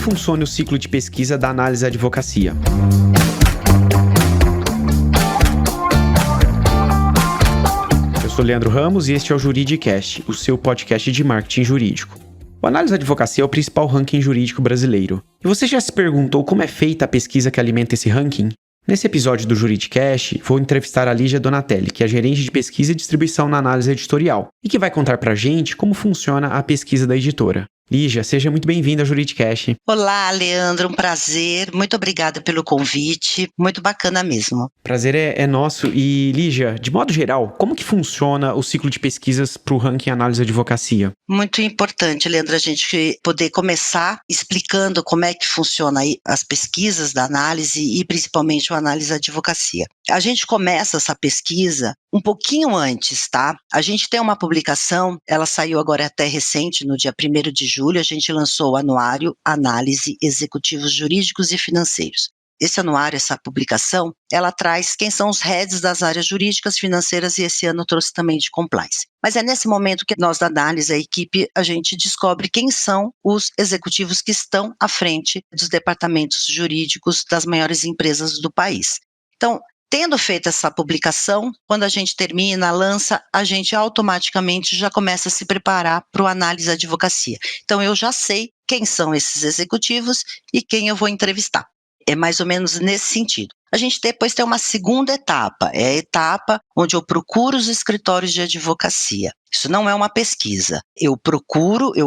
funciona o ciclo de pesquisa da análise da advocacia? Eu sou Leandro Ramos e este é o Juridicast, o seu podcast de marketing jurídico. O Análise da Advocacia é o principal ranking jurídico brasileiro. E você já se perguntou como é feita a pesquisa que alimenta esse ranking? Nesse episódio do Juridicast, vou entrevistar a Lígia Donatelli, que é gerente de pesquisa e distribuição na análise editorial, e que vai contar pra gente como funciona a pesquisa da editora. Lígia, seja muito bem-vinda ao Juridicast. Olá, Leandro, um prazer. Muito obrigada pelo convite. Muito bacana mesmo. Prazer é nosso. E, Lígia, de modo geral, como que funciona o ciclo de pesquisas para o ranking Análise da Advocacia? Muito importante, Leandro, a gente poder começar explicando como é que funciona aí as pesquisas da análise e principalmente a análise da advocacia. A gente começa essa pesquisa um pouquinho antes, tá? A gente tem uma publicação, ela saiu agora até recente, no dia 1º de julho, a gente lançou o anuário Análise Executivos Jurídicos e Financeiros. Esse anuário, essa publicação, ela traz quem são os heads das áreas jurídicas, financeiras e esse ano trouxe também de compliance. Mas é nesse momento que nós da análise, a equipe, a gente descobre quem são os executivos que estão à frente dos departamentos jurídicos das maiores empresas do país. Então, tendo feito essa publicação, quando a gente termina, lança, a gente automaticamente já começa a se preparar para o análise da advocacia. Então, eu já sei quem são esses executivos e quem eu vou entrevistar. É mais ou menos nesse sentido. A gente depois tem uma segunda etapa, é a etapa onde eu procuro os escritórios de advocacia. Isso não é uma pesquisa. Eu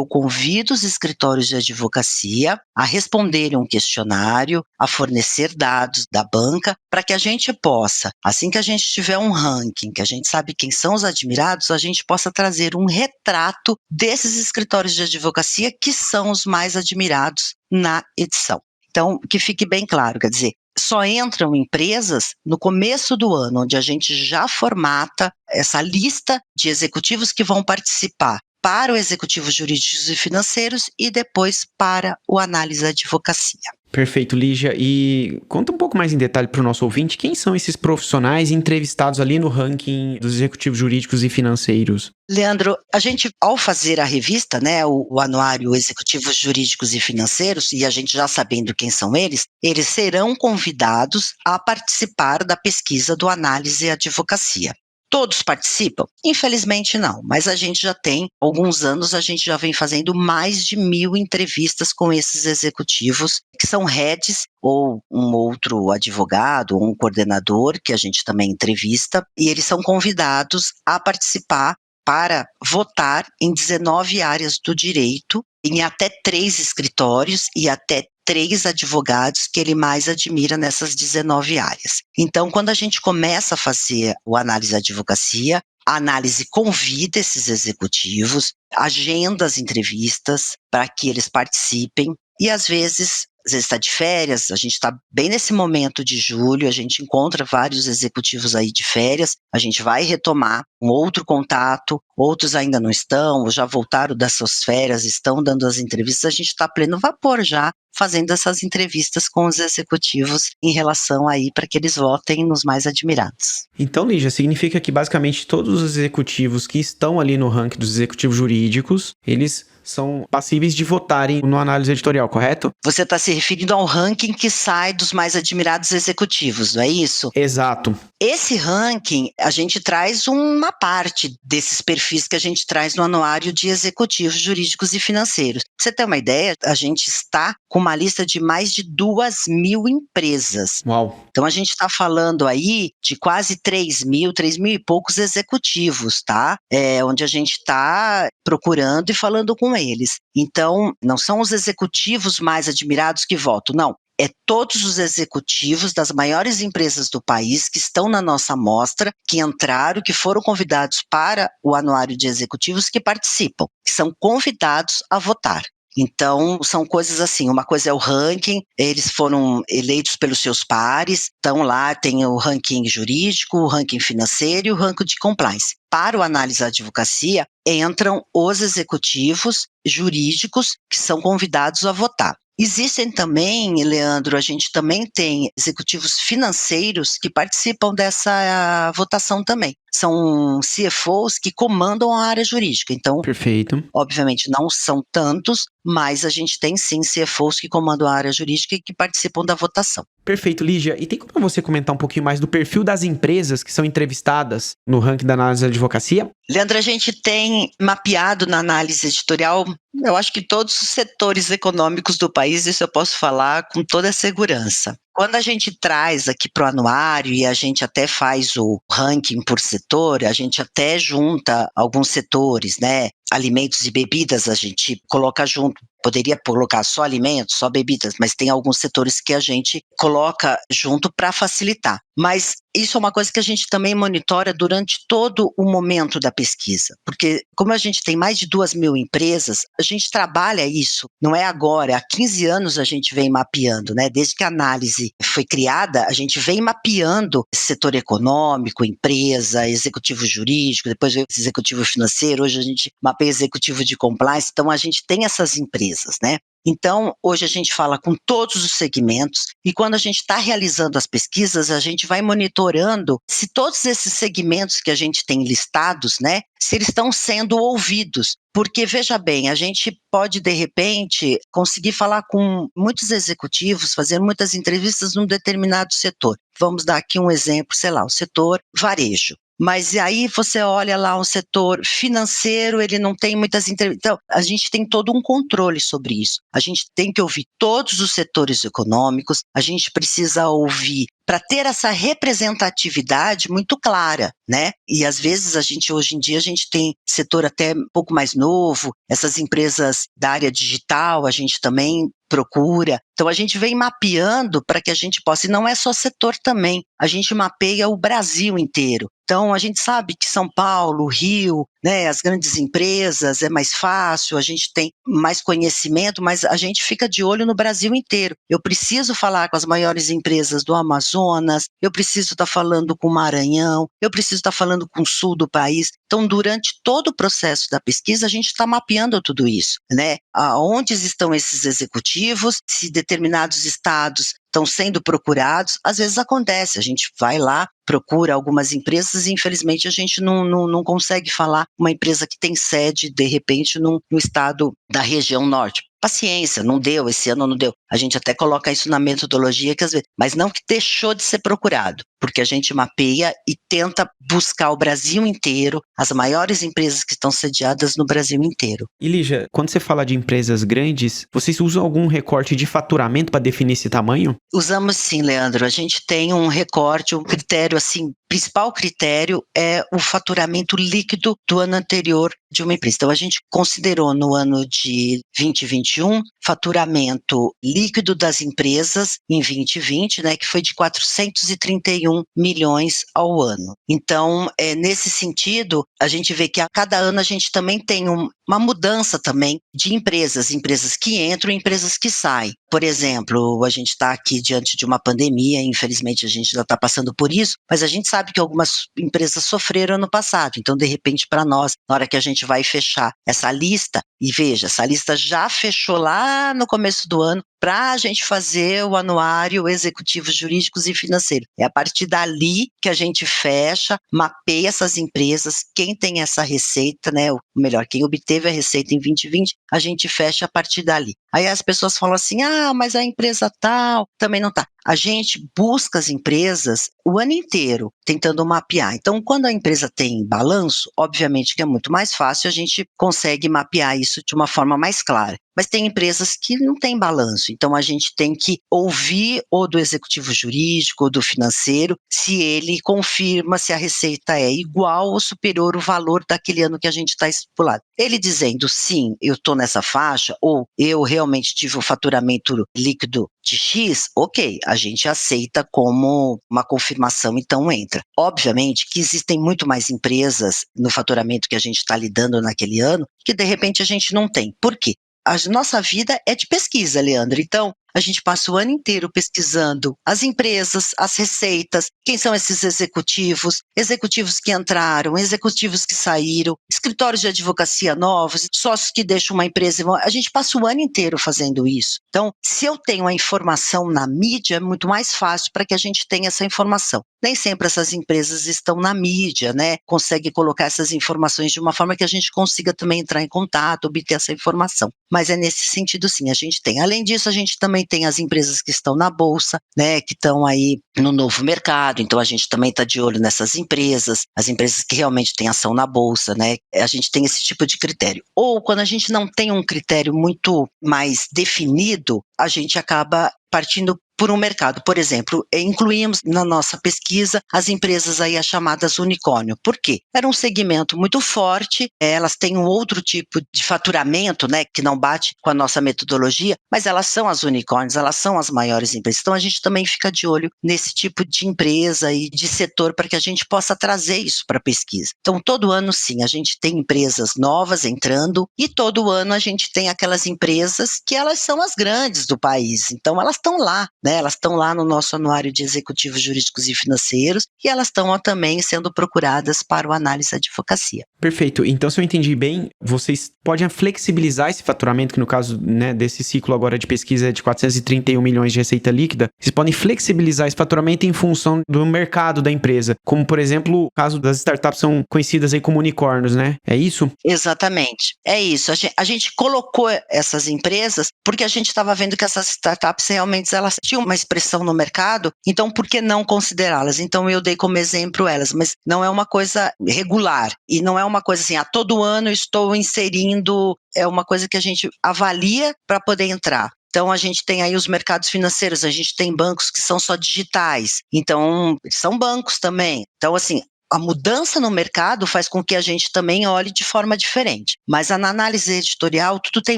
convido os escritórios de advocacia a responderem um questionário, a fornecer dados da banca, para que a gente possa, assim que a gente tiver um ranking, que a gente sabe quem são os admirados, a gente possa trazer um retrato desses escritórios de advocacia que são os mais admirados na edição. Então, que fique bem claro, quer dizer, só entram empresas no começo do ano, onde a gente já formata essa lista de executivos que vão participar para o Executivo Jurídicos e Financeiros e depois para o Análise da Advocacia. Perfeito, Lígia. E conta um pouco mais em detalhe para o nosso ouvinte, quem são esses profissionais entrevistados ali no ranking dos executivos jurídicos e financeiros? Leandro, a gente, ao fazer a revista, né, o Anuário Executivos Jurídicos e Financeiros, e a gente já sabendo quem são eles serão convidados a participar da pesquisa do Análise e Advocacia. Todos participam? Infelizmente não, mas a gente já tem, alguns anos, a gente já vem fazendo mais de 1.000 entrevistas com esses executivos, que são heads ou um outro advogado ou um coordenador, que a gente também entrevista, e eles são convidados a participar para votar em 19 áreas do direito, em até 3 escritórios e até 3 advogados que ele mais admira nessas 19 áreas. Então, quando a gente começa a fazer o análise da advocacia, a análise convida esses executivos, agenda as entrevistas para que eles participem e, às vezes está de férias, a gente está bem nesse momento de julho, a gente encontra vários executivos aí de férias, a gente vai retomar um outro contato, outros ainda não estão, ou já voltaram das suas férias, estão dando as entrevistas, a gente está a pleno vapor já, fazendo essas entrevistas com os executivos em relação aí para que eles votem nos mais admirados. Então, Lígia, significa que basicamente todos os executivos que estão ali no ranking dos executivos jurídicos, eles são passíveis de votarem no análise editorial, correto? Você está se referindo ao ranking que sai dos mais admirados executivos, não é isso? Exato. Esse ranking, a gente traz uma parte desses perfis que a gente traz no anuário de executivos jurídicos e financeiros. Pra você ter uma ideia, a gente está com uma lista de mais de 2.000 empresas. Uau! Então, a gente está falando aí de quase 3.000 e poucos executivos, tá? Onde a gente está procurando e falando com eles. Então, não são os executivos mais admirados que votam, não. É todos os executivos das maiores empresas do país que estão na nossa amostra, que entraram, que foram convidados para o anuário de executivos que participam, que são convidados a votar. Então, são coisas assim, uma coisa é o ranking, eles foram eleitos pelos seus pares, então lá tem o ranking jurídico, o ranking financeiro e o ranking de compliance. Para o análise da advocacia, entram os executivos jurídicos que são convidados a votar. Existem também, Leandro, a gente também tem executivos financeiros que participam dessa votação também. São CFOs que comandam a área jurídica. Então, Perfeito. obviamente não são tantos, mas a gente tem sim CFOs que comandam a área jurídica e que participam da votação. Perfeito, Lígia. E tem como você comentar um pouquinho mais do perfil das empresas que são entrevistadas no ranking da análise da advocacia? Leandro, a gente tem mapeado na análise editorial, eu acho que todos os setores econômicos do país, isso eu posso falar com toda a segurança. Quando a gente traz aqui para o anuário e a gente até faz o ranking por setor, a gente até junta alguns setores, né? Alimentos e bebidas a gente coloca junto. Poderia colocar só alimentos, só bebidas, mas tem alguns setores que a gente coloca junto para facilitar. Mas isso é uma coisa que a gente também monitora durante todo o momento da pesquisa, porque como a gente tem mais de 2.000 empresas, a gente trabalha isso, não é agora, há 15 anos a gente vem mapeando, né? Desde que a análise foi criada, a gente vem mapeando setor econômico, empresa, executivo jurídico, depois veio executivo financeiro, hoje a gente mapeia executivo de compliance, então a gente tem essas empresas, né? Então, hoje a gente fala com todos os segmentos e quando a gente está realizando as pesquisas, a gente vai monitorando se todos esses segmentos que a gente tem listados, né, se eles estão sendo ouvidos. Porque, veja bem, a gente pode, de repente, conseguir falar com muitos executivos, fazer muitas entrevistas num determinado setor. Vamos dar aqui um exemplo, sei lá, o setor varejo. Mas aí você olha lá um setor financeiro, ele não tem muitas entrevistas. Então, a gente tem todo um controle sobre isso. A gente tem que ouvir todos os setores econômicos, a gente precisa ouvir para ter essa representatividade muito clara, né? E às vezes hoje em dia, a gente tem setor até um pouco mais novo, essas empresas da área digital, a gente também procura. Então, a gente vem mapeando para que a gente possa, e não é só setor também, a gente mapeia o Brasil inteiro. Então, a gente sabe que São Paulo, Rio, né, as grandes empresas, é mais fácil, a gente tem mais conhecimento, mas a gente fica de olho no Brasil inteiro. Eu preciso falar com as maiores empresas do Amazonas, eu preciso estar falando com o Maranhão, eu preciso estar falando com o sul do país. Então, durante todo o processo da pesquisa, a gente está mapeando tudo isso, né? Aonde estão esses executivos, se determinados estados estão sendo procurados, às vezes acontece, a gente vai lá, procura algumas empresas e infelizmente a gente não consegue falar uma empresa que tem sede, de repente, no estado da região norte. Paciência, não deu, esse ano não deu. A gente até coloca isso na metodologia, que às vezes, mas não que deixou de ser procurado, porque a gente mapeia e tenta buscar o Brasil inteiro, as maiores empresas que estão sediadas no Brasil inteiro. E Lígia, quando você fala de empresas grandes, vocês usam algum recorte de faturamento para definir esse tamanho? Usamos sim, Leandro. A gente tem um recorte, um critério assim, principal critério é o faturamento líquido do ano anterior de uma empresa. Então, a gente considerou no ano de 2021 faturamento líquido das empresas em 2020, né, que foi de 431 milhões ao ano. Então, nesse sentido, a gente vê que a cada ano a gente também tem uma mudança também de empresas que entram e empresas que saem. Por exemplo, a gente está aqui diante de uma pandemia, infelizmente a gente já está passando por isso, mas a gente sabe que algumas empresas sofreram no passado, então de repente para nós, na hora que a gente vai fechar essa lista, e veja, essa lista já fechou lá no começo do ano, para a gente fazer o anuário executivos jurídicos e financeiros. É a partir dali que a gente fecha, mapeia essas empresas, quem tem essa receita, né, ou melhor, quem obteve a receita em 2020, a gente fecha a partir dali. Aí as pessoas falam assim, mas a empresa tal também não está. A gente busca as empresas o ano inteiro, tentando mapear. Então, quando a empresa tem balanço, obviamente que é muito mais fácil, a gente consegue mapear isso de uma forma mais clara. Mas tem empresas que não têm balanço, então a gente tem que ouvir ou do executivo jurídico ou do financeiro se ele confirma se a receita é igual ou superior ao valor daquele ano que a gente está estipulado. Ele dizendo sim, eu estou nessa faixa, ou eu realmente tive um faturamento líquido de X, ok, a gente aceita como uma confirmação, então entra. Obviamente que existem muito mais empresas no faturamento que a gente está lidando naquele ano que de repente a gente não tem. Por quê? A nossa vida é de pesquisa, Leandro. Então, a gente passa o ano inteiro pesquisando as empresas, as receitas, quem são esses executivos, executivos que entraram, executivos que saíram, escritórios de advocacia novos, sócios que deixam uma empresa. A gente passa o ano inteiro fazendo isso. Então, se eu tenho a informação na mídia, é muito mais fácil para que a gente tenha essa informação. Nem sempre essas empresas estão na mídia, né? Consegue colocar essas informações de uma forma que a gente consiga também entrar em contato, obter essa informação. Mas é nesse sentido, sim, a gente tem. Além disso, a gente também tem as empresas que estão na bolsa, né? Que estão aí no novo mercado. Então, a gente também está de olho nessas empresas, as empresas que realmente têm ação na bolsa, né? A gente tem esse tipo de critério. Ou quando a gente não tem um critério muito mais definido, a gente acaba partindo por um mercado. Por exemplo, incluímos na nossa pesquisa as empresas aí as chamadas unicórnio. Por quê? Era um segmento muito forte, elas têm um outro tipo de faturamento, né, que não bate com a nossa metodologia, mas elas são as unicórnios, elas são as maiores empresas. Então a gente também fica de olho nesse tipo de empresa e de setor para que a gente possa trazer isso para a pesquisa. Então todo ano sim, a gente tem empresas novas entrando e todo ano a gente tem aquelas empresas que elas são as grandes do país. Então elas estão lá, né? Elas estão lá no nosso anuário de executivos jurídicos e financeiros e elas estão também sendo procuradas para o análise da advocacia. Perfeito. Então, se eu entendi bem, vocês podem flexibilizar esse faturamento, que no caso, né, desse ciclo agora de pesquisa é de 431 milhões de receita líquida, vocês podem flexibilizar esse faturamento em função do mercado da empresa, como, por exemplo, o caso das startups são conhecidas aí como unicórnios, né? É isso? Exatamente. É isso. A gente colocou essas empresas porque a gente estava vendo que essas startups realmente elas tinham uma expressão no mercado, então por que não considerá-las? Então eu dei como exemplo elas, mas não é uma coisa regular e não é uma coisa assim, todo ano estou inserindo, é uma coisa que a gente avalia para poder entrar. Então, a gente tem aí os mercados financeiros, a gente tem bancos que são só digitais, então são bancos também. Então, assim, a mudança no mercado faz com que a gente também olhe de forma diferente. Mas na análise editorial, tudo tem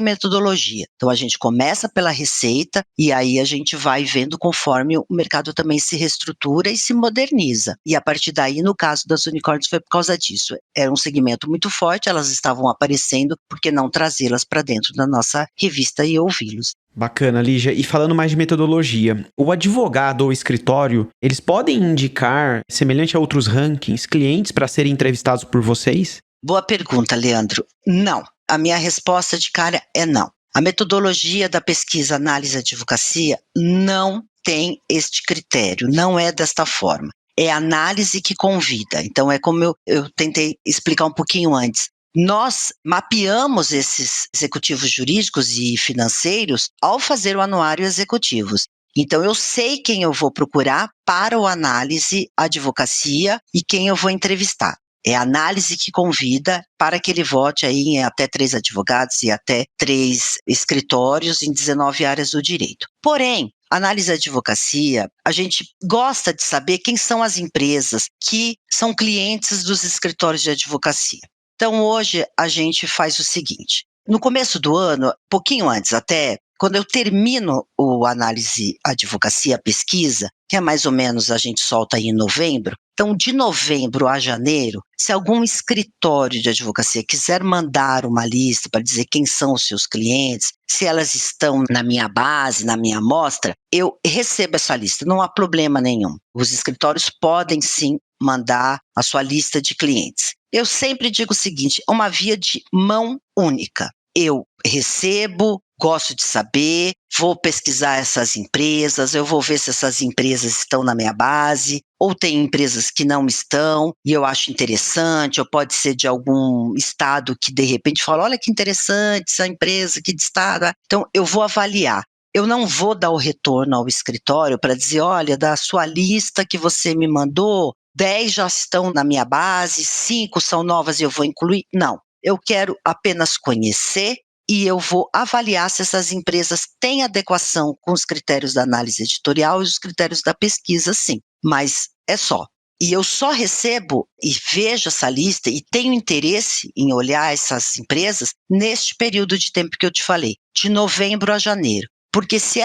metodologia. Então, a gente começa pela receita e aí a gente vai vendo conforme o mercado também se reestrutura e se moderniza. E a partir daí, no caso das unicórnios, foi por causa disso. Era um segmento muito forte, elas estavam aparecendo, por que não trazê-las para dentro da nossa revista e ouvi-los? Bacana, Lígia. E falando mais de metodologia, o advogado ou escritório, eles podem indicar, semelhante a outros rankings, clientes para serem entrevistados por vocês? Boa pergunta, Leandro. Não. A minha resposta de cara é não. A metodologia da pesquisa análise advocacia não tem este critério, não é desta forma. É análise que convida. Então, é como eu tentei explicar um pouquinho antes. Nós mapeamos esses executivos jurídicos e financeiros ao fazer o anuário executivos. Então, eu sei quem eu vou procurar para o análise advocacia e quem eu vou entrevistar. É a análise que convida para que ele vote aí em até 3 advogados e até 3 escritórios em 19 áreas do direito. Porém, análise da advocacia, a gente gosta de saber quem são as empresas que são clientes dos escritórios de advocacia. Então, hoje, a gente faz o seguinte. No começo do ano, pouquinho antes até, quando eu termino o análise advocacia, pesquisa, que é mais ou menos a gente solta aí em novembro, então de novembro a janeiro, se algum escritório de advocacia quiser mandar uma lista para dizer quem são os seus clientes, se elas estão na minha base, na minha amostra, eu recebo essa lista, não há problema nenhum. Os escritórios podem sim mandar a sua lista de clientes. Eu sempre digo o seguinte, é uma via de mão única. Eu recebo, gosto de saber, vou pesquisar essas empresas, eu vou ver se essas empresas estão na minha base, ou tem empresas que não estão, e eu acho interessante, ou pode ser de algum estado que de repente fala, olha que interessante essa empresa, que de estado. Então, eu vou avaliar. Eu não vou dar o retorno ao escritório para dizer, olha, da sua lista que você me mandou, 10 já estão na minha base, 5 são novas e eu vou incluir. Não, eu quero apenas conhecer e eu vou avaliar se essas empresas têm adequação com os critérios da análise editorial e os critérios da pesquisa, sim, mas é só. E eu só recebo e vejo essa lista e tenho interesse em olhar essas empresas neste período de tempo que eu te falei, de novembro a janeiro. Porque se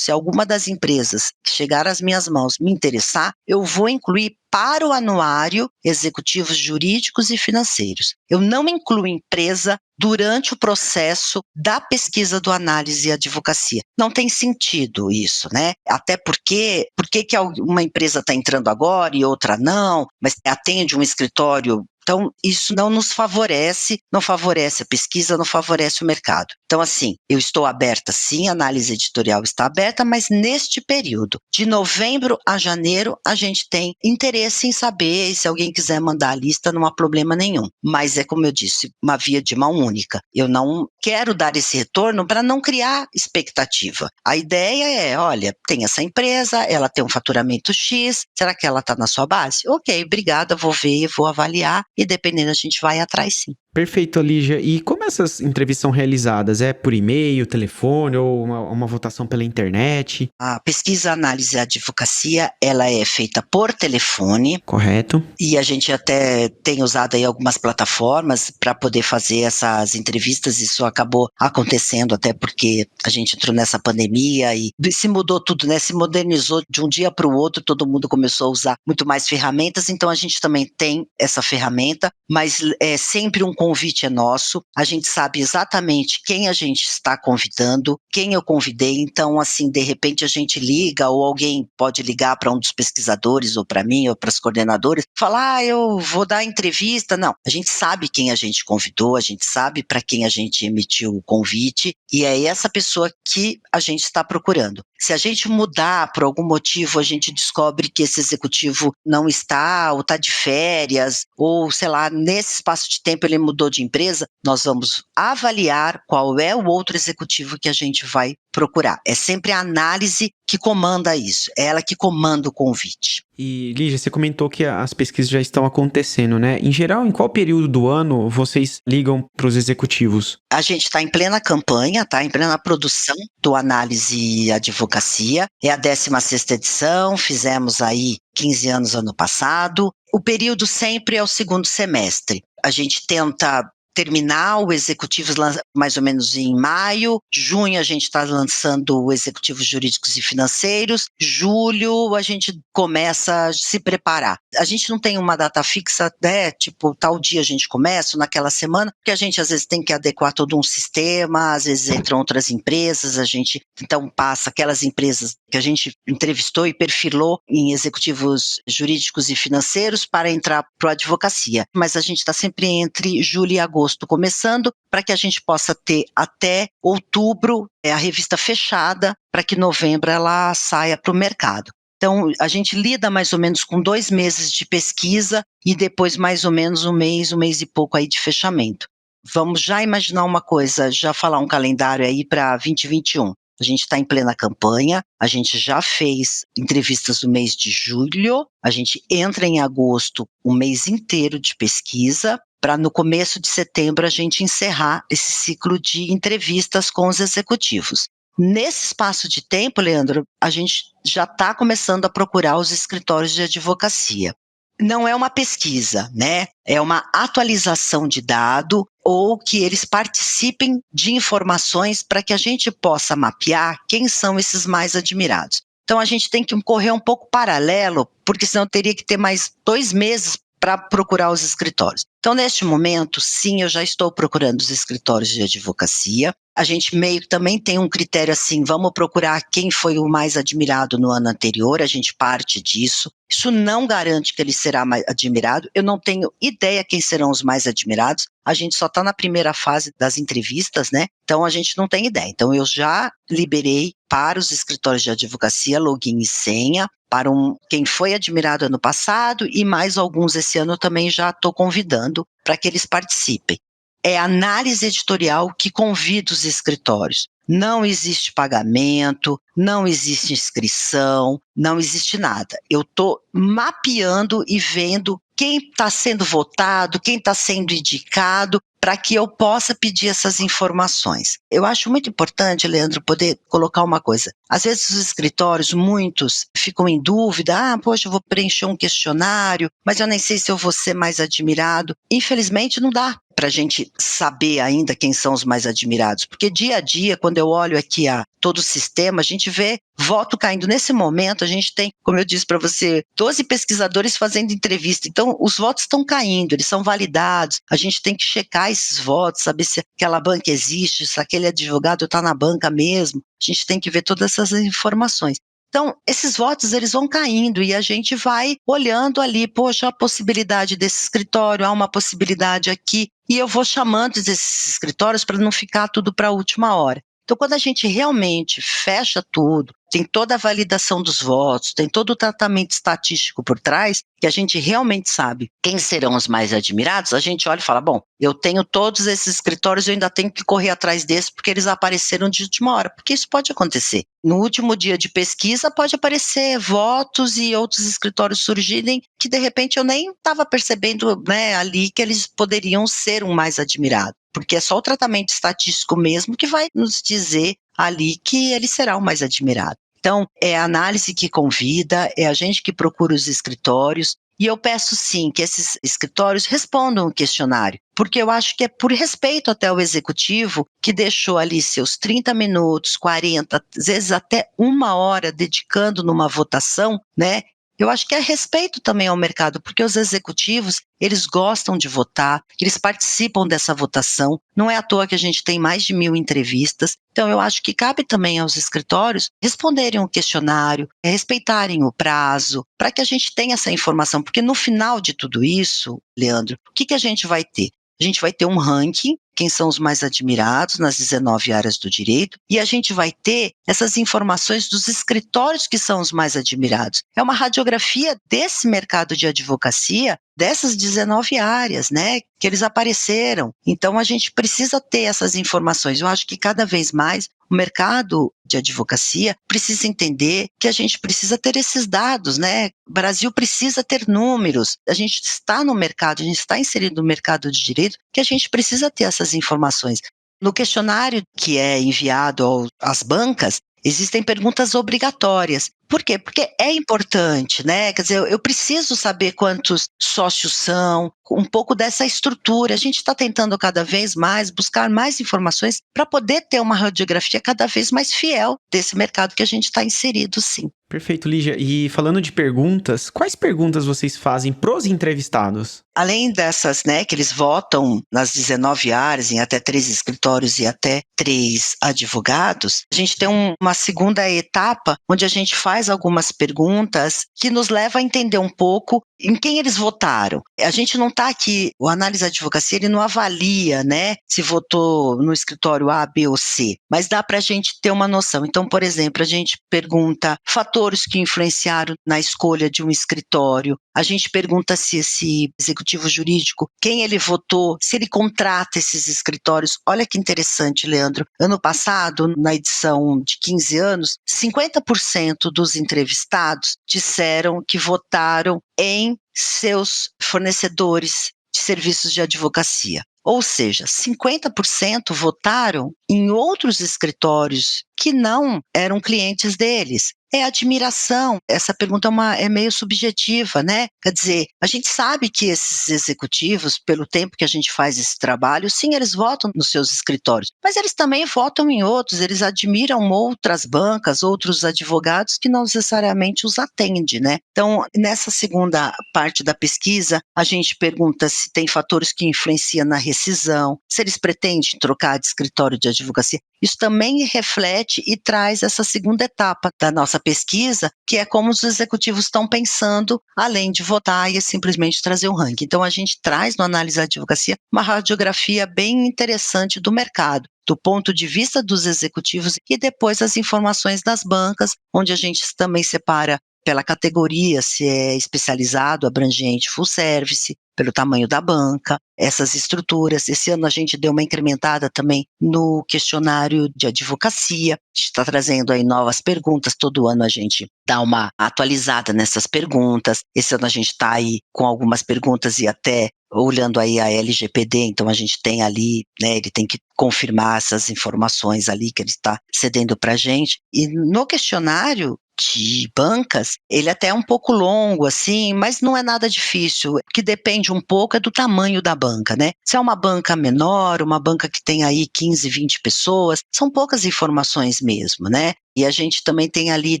alguma das empresas que chegar às minhas mãos me interessar, eu vou incluir para o anuário executivos jurídicos e financeiros. Eu não incluo empresa durante o processo da pesquisa do análise e advocacia. Não tem sentido isso, né? Até porque, por que uma empresa está entrando agora e outra não, mas atende um escritório. Então, isso não nos favorece, não favorece a pesquisa, não favorece o mercado. Então, assim, eu estou aberta sim, a análise editorial está aberta, mas neste período, de novembro a janeiro, a gente tem interesse em saber, e se alguém quiser mandar a lista, não há problema nenhum. Mas é como eu disse, uma via de mão única. Eu não quero dar esse retorno para não criar expectativa. A ideia é, olha, tem essa empresa, ela tem um faturamento X, será que ela está na sua base? Ok, obrigada, vou ver, vou avaliar, e dependendo a gente vai atrás sim. Perfeito, Lígia. E como essas entrevistas são realizadas? É por e-mail, telefone ou uma votação pela internet? A pesquisa, análise e advocacia, ela é feita por telefone. Correto. E a gente até tem usado aí algumas plataformas para poder fazer essas entrevistas. Isso acabou acontecendo até porque a gente entrou nessa pandemia e se mudou tudo, né? Se modernizou de um dia para o outro, todo mundo começou a usar muito mais ferramentas. Então a gente também tem essa ferramenta, mas é sempre um convite é nosso, a gente sabe exatamente quem a gente está convidando, quem eu convidei, então assim, de repente a gente liga ou alguém pode ligar para um dos pesquisadores ou para mim ou para as coordenadoras, falar, eu vou dar entrevista, não, a gente sabe quem a gente convidou, a gente sabe para quem a gente emitiu o convite e é essa pessoa que a gente está procurando. Se a gente mudar por algum motivo, a gente descobre que esse executivo não está, ou está de férias, ou sei lá, nesse espaço de tempo ele mudou de empresa, nós vamos avaliar qual é o outro executivo que a gente vai procurar. É sempre a análise que comanda isso, é ela que comanda o convite. E, Lígia, você comentou que as pesquisas já estão acontecendo, né? Em geral, em qual período do ano vocês ligam para os executivos? A gente está em plena campanha, tá? Em plena produção do Análise e Advocacia. É a 16ª edição, fizemos aí 15 anos ano passado. O período sempre é o segundo semestre. A gente tenta terminar o Executivos mais ou menos em maio, junho a gente está lançando o Executivos Jurídicos e Financeiros, julho a gente começa a se preparar. A gente não tem uma data fixa, né, tipo tal dia a gente começa, naquela semana, porque a gente às vezes tem que adequar todo um sistema, às vezes entram outras empresas, a gente então passa aquelas empresas que a gente entrevistou e perfilou em Executivos Jurídicos e Financeiros para entrar para a advocacia, mas a gente está sempre entre julho e agosto começando, para que a gente possa ter até outubro a revista fechada, para que novembro ela saia para o mercado. Então, a gente lida mais ou menos com 2 meses de pesquisa e depois mais ou menos um mês e pouco aí de fechamento. Vamos já imaginar uma coisa, já falar um calendário aí para 2021. A gente está em plena campanha, a gente já fez entrevistas no mês de julho, a gente entra em agosto, um mês inteiro de pesquisa, para no começo de setembro a gente encerrar esse ciclo de entrevistas com os executivos. Nesse espaço de tempo, Leandro, a gente já está começando a procurar os escritórios de advocacia. Não é uma pesquisa, né? É uma atualização de dado ou que eles participem de informações para que a gente possa mapear quem são esses mais admirados. Então a gente tem que correr um pouco paralelo, porque senão teria que ter mais 2 meses para procurar os escritórios. Então, neste momento, sim, eu já estou procurando os escritórios de advocacia. A gente meio que também tem um critério assim, vamos procurar quem foi o mais admirado no ano anterior, a gente parte disso. Isso não garante que ele será mais admirado, eu não tenho ideia quem serão os mais admirados, a gente só está na primeira fase das entrevistas, né? Então a gente não tem ideia. Então eu já liberei para os escritórios de advocacia login e senha, para quem foi admirado ano passado e mais alguns esse ano eu também já estou convidando para que eles participem. É a análise editorial que convida os escritórios. Não existe pagamento, não existe inscrição, não existe nada. Eu estou mapeando e vendo quem está sendo votado, quem está sendo indicado, para que eu possa pedir essas informações. Eu acho muito importante, Leandro, poder colocar uma coisa. Às vezes os escritórios, muitos, ficam em dúvida, poxa, eu vou preencher um questionário, mas eu nem sei se eu vou ser mais admirado. Infelizmente não dá para a gente saber ainda quem são os mais admirados. Porque dia a dia, quando eu olho aqui todo o sistema, a gente vê voto caindo. Nesse momento, a gente tem, como eu disse para você, 12 pesquisadores fazendo entrevista. Então, os votos estão caindo, eles são validados. A gente tem que checar esses votos, saber se aquela banca existe, se aquele advogado está na banca mesmo. A gente tem que ver todas essas informações. Então, esses votos, eles vão caindo e a gente vai olhando ali, poxa, a possibilidade desse escritório, há uma possibilidade aqui, e eu vou chamando esses escritórios para não ficar tudo para a última hora. Então, quando a gente realmente fecha tudo, tem toda a validação dos votos, tem todo o tratamento estatístico por trás, que a gente realmente sabe quem serão os mais admirados, a gente olha e fala, bom, eu tenho todos esses escritórios, eu ainda tenho que correr atrás desses porque eles apareceram de última hora, porque isso pode acontecer. No último dia de pesquisa pode aparecer votos e outros escritórios surgirem que de repente eu nem estava percebendo, né, ali que eles poderiam ser um mais admirado, porque é só o tratamento estatístico mesmo que vai nos dizer ali que ele será o mais admirado. Então, é a análise que convida, é a gente que procura os escritórios, e eu peço sim que esses escritórios respondam o questionário, porque eu acho que é por respeito até ao executivo que deixou ali seus 30 minutos, 40, às vezes até 1 hora dedicando numa votação, né? Eu acho que é respeito também ao mercado, porque os executivos, eles gostam de votar, eles participam dessa votação, não é à toa que a gente tem mais de 1.000 entrevistas, então eu acho que cabe também aos escritórios responderem o questionário, respeitarem o prazo, para que a gente tenha essa informação, porque no final de tudo isso, Leandro, o que a gente vai ter? A gente vai ter um ranking, quem são os mais admirados nas 19 áreas do direito, e a gente vai ter essas informações dos escritórios que são os mais admirados. É uma radiografia desse mercado de advocacia, dessas 19 áreas, né, que eles apareceram. Então, a gente precisa ter essas informações. Eu acho que cada vez mais o mercado de advocacia precisa entender que a gente precisa ter esses dados, né? O Brasil precisa ter números. A gente está no mercado, a gente está inserido no mercado de direito, que a gente precisa ter essas informações. No questionário que é enviado às bancas, existem perguntas obrigatórias. Por quê? Porque é importante, né? Quer dizer, eu preciso saber quantos sócios são, um pouco dessa estrutura. A gente está tentando cada vez mais buscar mais informações para poder ter uma radiografia cada vez mais fiel desse mercado que a gente está inserido, sim. Perfeito, Lígia. E falando de perguntas, quais perguntas vocês fazem pros entrevistados? Além dessas, né, que eles votam nas 19 áreas, em até 3 escritórios e até 3 advogados, a gente tem uma segunda etapa, onde a gente faz algumas perguntas que nos leva a entender um pouco em quem eles votaram. A gente não está aqui, o análise da advocacia, ele não avalia, né, se votou no escritório A, B ou C, mas dá para a gente ter uma noção. Então, por exemplo, a gente pergunta fatores que influenciaram na escolha de um escritório, a gente pergunta se esse executivo jurídico, quem ele votou, se ele contrata esses escritórios. Olha que interessante, Leandro. Ano passado, na edição de 15 anos, 50% dos entrevistados disseram que votaram em seus fornecedores de serviços de advocacia. Ou seja, 50% votaram em outros escritórios que não eram clientes deles. É admiração. Essa pergunta é meio subjetiva, né? Quer dizer, a gente sabe que esses executivos, pelo tempo que a gente faz esse trabalho, sim, eles votam nos seus escritórios, mas eles também votam em outros, eles admiram outras bancas, outros advogados que não necessariamente os atendem, né? Então, nessa segunda parte da pesquisa, a gente pergunta se tem fatores que influenciam na rescisão, se eles pretendem trocar de escritório de advocacia. Isso também reflete e traz essa segunda etapa da nossa pesquisa, que é como os executivos estão pensando, além de votar e simplesmente trazer um ranking. Então, a gente traz no Análise da Advocacia uma radiografia bem interessante do mercado, do ponto de vista dos executivos e depois as informações das bancas, onde a gente também separa pela categoria, se é especializado, abrangente, full service, pelo tamanho da banca, essas estruturas. Esse ano a gente deu uma incrementada também no questionário de advocacia, a gente está trazendo aí novas perguntas, todo ano a gente dá uma atualizada nessas perguntas. Esse ano a gente está aí com algumas perguntas e até olhando aí a LGPD, então a gente tem ali, né, ele tem que confirmar essas informações ali que ele está cedendo para a gente. E no questionário, de bancas, ele até é um pouco longo, assim, mas não é nada difícil. O que depende um pouco é do tamanho da banca, né? Se é uma banca menor, uma banca que tem aí 15, 20 pessoas, são poucas informações mesmo, né? E a gente também tem ali,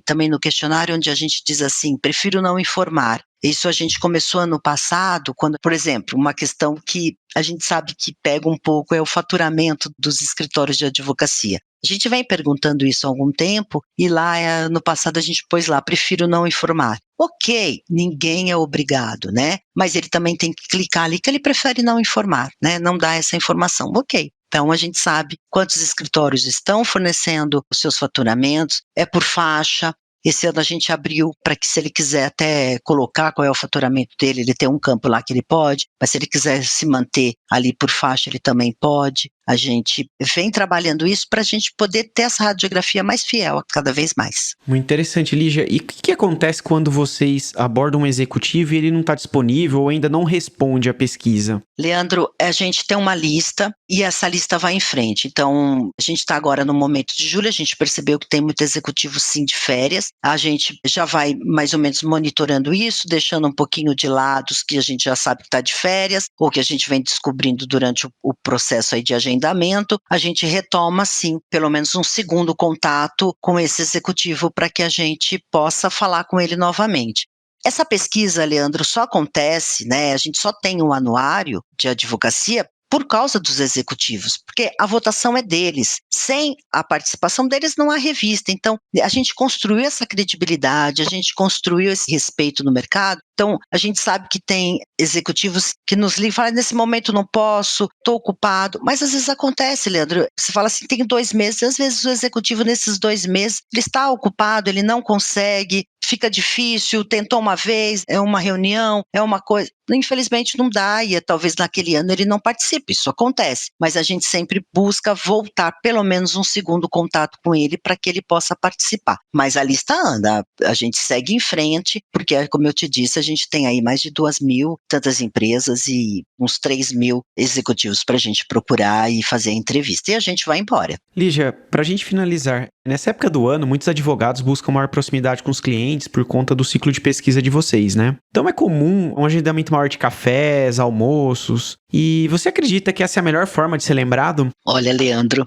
também no questionário, onde a gente diz assim, prefiro não informar. Isso a gente começou ano passado, quando, por exemplo, uma questão que a gente sabe que pega um pouco é o faturamento dos escritórios de advocacia. A gente vem perguntando isso há algum tempo e lá no passado a gente pôs lá, prefiro não informar. Ok, ninguém é obrigado, né? Mas ele também tem que clicar ali que ele prefere não informar, né? Não dar essa informação. Ok. Então, a gente sabe quantos escritórios estão fornecendo os seus faturamentos, é por faixa. Esse ano a gente abriu para que, se ele quiser até colocar qual é o faturamento dele, ele tem um campo lá que ele pode, mas se ele quiser se manter ali por faixa, ele também pode. A gente vem trabalhando isso para a gente poder ter essa radiografia mais fiel cada vez mais. Muito interessante, Lígia. E o que acontece quando vocês abordam um executivo e ele não está disponível ou ainda não responde à pesquisa? Leandro, a gente tem uma lista e essa lista vai em frente. Então, a gente está agora no momento de julho, a gente percebeu que tem muito executivo sim de férias. A gente já vai mais ou menos monitorando isso, deixando um pouquinho de lado os que a gente já sabe que está de férias ou que a gente vem descobrindo durante o processo aí de agendamento. A gente retoma sim, pelo menos um segundo contato com esse executivo para que a gente possa falar com ele novamente. Essa pesquisa, Leandro, só acontece, né? A gente só tem um anuário de advocacia por causa dos executivos, porque a votação é deles. Sem a participação deles, não há revista. Então, a gente construiu essa credibilidade, a gente construiu esse respeito no mercado. Então, a gente sabe que tem executivos que nos ligam e falam, nesse momento não posso, estou ocupado. Mas às vezes acontece, Leandro. Você fala assim, tem 2 meses, às vezes o executivo nesses 2 meses, ele está ocupado, ele não consegue, fica difícil, tentou uma vez, é uma reunião, é uma coisa. Infelizmente não dá e talvez naquele ano ele não participe, isso acontece. Mas a gente sempre busca voltar pelo menos um segundo contato com ele para que ele possa participar. Mas a lista anda, a gente segue em frente, porque como eu te disse, a gente tem aí mais de 2.000 tantas empresas e uns 3.000 executivos para a gente procurar e fazer a entrevista. E a gente vai embora. Lígia, para a gente finalizar, nessa época do ano, muitos advogados buscam maior proximidade com os clientes por conta do ciclo de pesquisa de vocês, né? Então é comum um agendamento maior de cafés, almoços. E você acredita que essa é a melhor forma de ser lembrado? Olha, Leandro,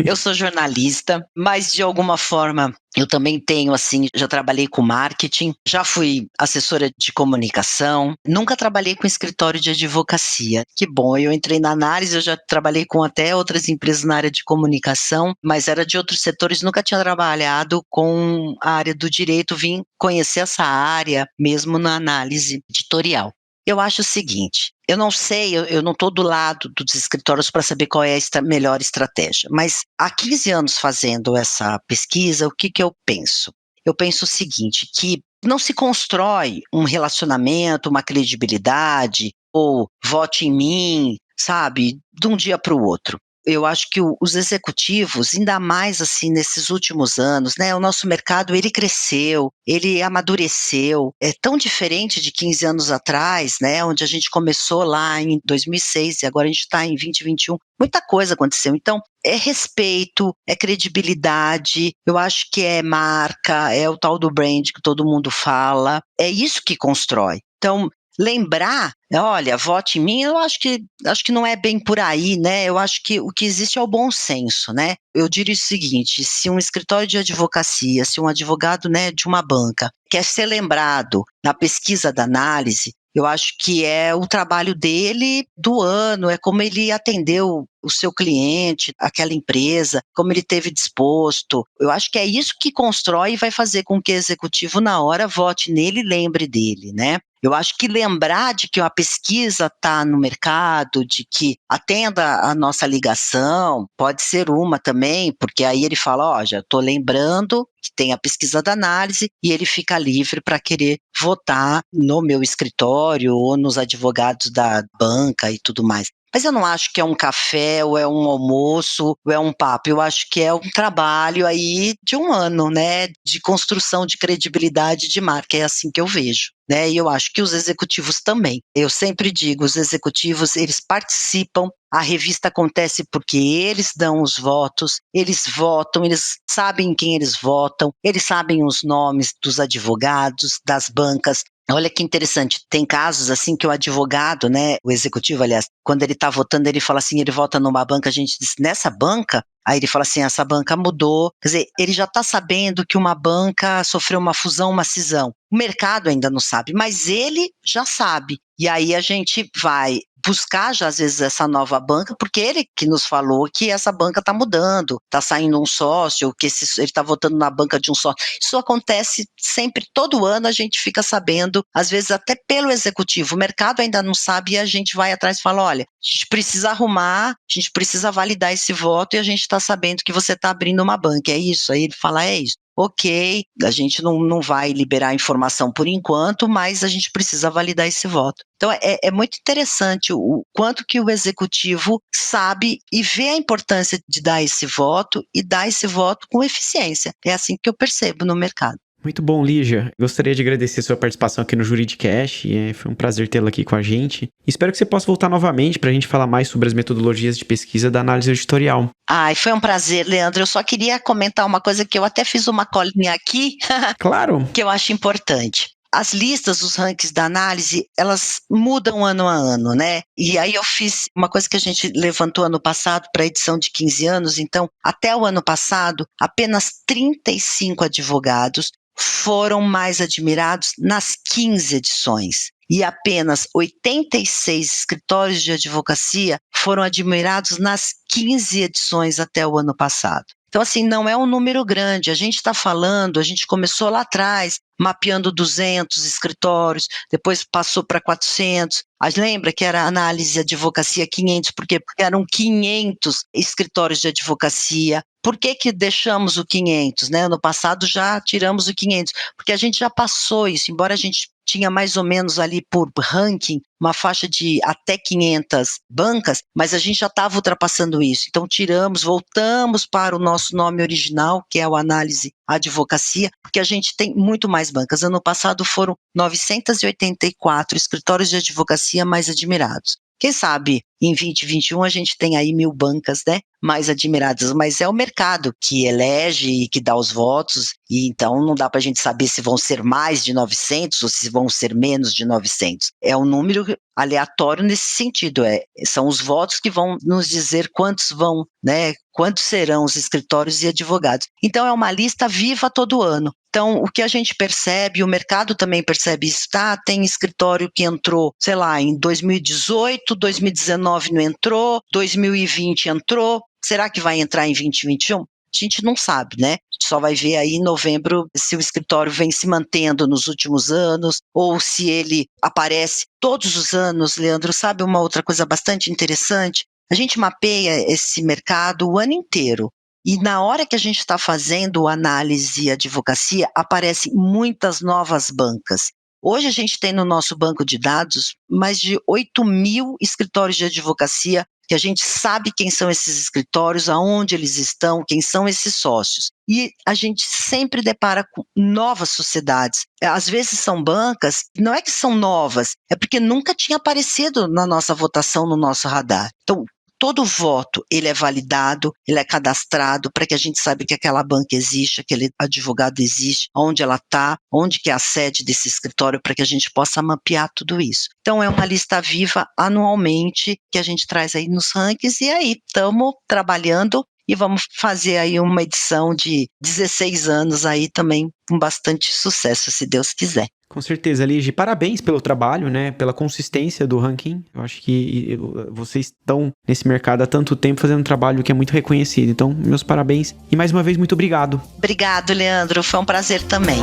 eu sou jornalista, mas de alguma forma eu também tenho, assim, já trabalhei com marketing, já fui assessora de comunicação, nunca trabalhei com escritório de advocacia. Que bom, eu entrei na análise, eu já trabalhei com até outras empresas na área de comunicação, mas era de outros setores, nunca tinha trabalhado com a área do direito, vim conhecer essa área mesmo na análise editorial. Eu acho o seguinte, eu não sei, eu não estou do lado dos escritórios para saber qual é a melhor estratégia, mas há 15 anos fazendo essa pesquisa, o que eu penso? Eu penso o seguinte, que não se constrói um relacionamento, uma credibilidade, ou vote em mim, sabe, de um dia para o outro. Eu acho que os executivos, ainda mais assim nesses últimos anos, né, o nosso mercado ele cresceu, ele amadureceu, é tão diferente de 15 anos atrás, né, onde a gente começou lá em 2006 e agora a gente está em 2021, muita coisa aconteceu. Então, é respeito, é credibilidade, eu acho que é marca, é o tal do brand que todo mundo fala, é isso que constrói. Então, lembrar, olha, vote em mim, eu acho que não é bem por aí, né? Eu acho que o que existe é o bom senso, né? Eu diria o seguinte, se um escritório de advocacia, se um advogado, né, de uma banca quer ser lembrado na pesquisa da análise, eu acho que é o trabalho dele do ano, é como ele atendeu o seu cliente, aquela empresa, como ele esteve disposto. Eu acho que é isso que constrói e vai fazer com que o executivo, na hora, vote nele e lembre dele, né? Eu acho que lembrar de que a pesquisa está no mercado, de que atenda a nossa ligação, pode ser uma também, porque aí ele fala, ó, já estou lembrando que tem a pesquisa da análise e ele fica livre para querer votar no meu escritório ou nos advogados da banca e tudo mais. Mas eu não acho que é um café, ou é um almoço, ou é um papo. Eu acho que é um trabalho aí de um ano, né? De construção de credibilidade de marca. É assim que eu vejo. Né? E eu acho que os executivos também. Eu sempre digo, os executivos, eles participam, a revista acontece porque eles dão os votos, eles votam, eles sabem em quem eles votam, eles sabem os nomes dos advogados, das bancas. Olha que interessante, tem casos assim que o advogado, né, o executivo, aliás, quando ele está votando, ele fala assim, ele vota numa banca, a gente diz, nessa banca, aí ele fala assim, essa banca mudou, quer dizer, ele já está sabendo que uma banca sofreu uma fusão, uma cisão. O mercado ainda não sabe, mas ele já sabe. E aí a gente vai buscar já às vezes essa nova banca, porque ele que nos falou que essa banca está mudando, está saindo um sócio, que ele está votando na banca de um sócio. Isso acontece sempre, todo ano a gente fica sabendo, às vezes até pelo executivo, o mercado ainda não sabe e a gente vai atrás e fala, olha, a gente precisa arrumar, a gente precisa validar esse voto e a gente está sabendo que você está abrindo uma banca, é isso? Aí ele fala, é isso. Ok, a gente não vai liberar a informação por enquanto, mas a gente precisa validar esse voto. Então, é muito interessante o quanto que o executivo sabe e vê a importância de dar esse voto e dar esse voto com eficiência. É assim que eu percebo no mercado. Muito bom, Lígia. Gostaria de agradecer sua participação aqui no Juridicast. Foi um prazer tê-la aqui com a gente. Espero que você possa voltar novamente para a gente falar mais sobre as metodologias de pesquisa da análise editorial. Foi um prazer, Leandro. Eu só queria comentar uma coisa que eu até fiz uma colinha aqui. Claro. Que eu acho importante. As listas, os rankings da análise, elas mudam ano a ano, né? E aí eu fiz uma coisa que a gente levantou ano passado para a edição de 15 anos. Então, até o ano passado, apenas 35 advogados foram mais admirados nas 15 edições. E apenas 86 escritórios de advocacia foram admirados nas 15 edições até o ano passado. Então, assim, não é um número grande. A gente está falando, a gente começou lá atrás, mapeando 200 escritórios, depois passou para 400. Lembra que era análise advocacia 500, por quê? Porque eram 500 escritórios de advocacia. Por que deixamos o 500? Né? Ano passado já tiramos o 500, porque a gente já passou isso, embora a gente tinha mais ou menos ali por ranking uma faixa de até 500 bancas, mas a gente já estava ultrapassando isso. Então tiramos, voltamos para o nosso nome original, que é o análise advocacia, porque a gente tem muito mais bancas. Ano passado foram 984 escritórios de advocacia mais admirados. Quem sabe em 2021 a gente tem aí 1.000 bancas, né, mais admiradas, mas é o mercado que elege e que dá os votos, e então não dá para a gente saber se vão ser mais de 900 ou se vão ser menos de 900. É um número aleatório nesse sentido, são os votos que vão nos dizer quantos vão, né, quantos serão os escritórios e advogados. Então é uma lista viva todo ano. Então, o que a gente percebe, o mercado também percebe isso, tá? Tem escritório que entrou, sei lá, em 2018, 2019 não entrou, 2020 entrou, será que vai entrar em 2021? A gente não sabe, né? A gente só vai ver aí em novembro se o escritório vem se mantendo nos últimos anos ou se ele aparece todos os anos, Leandro. Sabe uma outra coisa bastante interessante? A gente mapeia esse mercado o ano inteiro. E na hora que a gente está fazendo análise e advocacia, aparecem muitas novas bancas. Hoje a gente tem no nosso banco de dados mais de 8.000 escritórios de advocacia, que a gente sabe quem são esses escritórios, aonde eles estão, quem são esses sócios. E a gente sempre depara com novas sociedades. Às vezes são bancas, não é que são novas, é porque nunca tinha aparecido na nossa votação, no nosso radar. Então, todo voto, ele é validado, ele é cadastrado para que a gente saiba que aquela banca existe, aquele advogado existe, onde ela está, onde que é a sede desse escritório, para que a gente possa mapear tudo isso. Então, é uma lista viva anualmente que a gente traz aí nos rankings e aí estamos trabalhando e vamos fazer aí uma edição de 16 anos aí também com bastante sucesso, se Deus quiser. Com certeza, Lígia. Parabéns pelo trabalho, né? Pela consistência do ranking. Eu acho que vocês estão nesse mercado há tanto tempo fazendo um trabalho que é muito reconhecido. Então, meus parabéns. E mais uma vez, muito obrigado. Obrigado, Leandro. Foi um prazer também.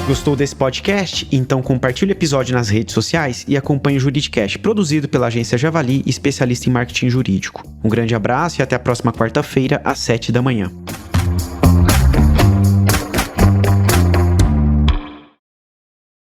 Gostou desse podcast? Então compartilhe o episódio nas redes sociais e acompanhe o Juridicast, produzido pela agência Javali, especialista em marketing jurídico. Um grande abraço e até a próxima quarta-feira, às 7 da manhã.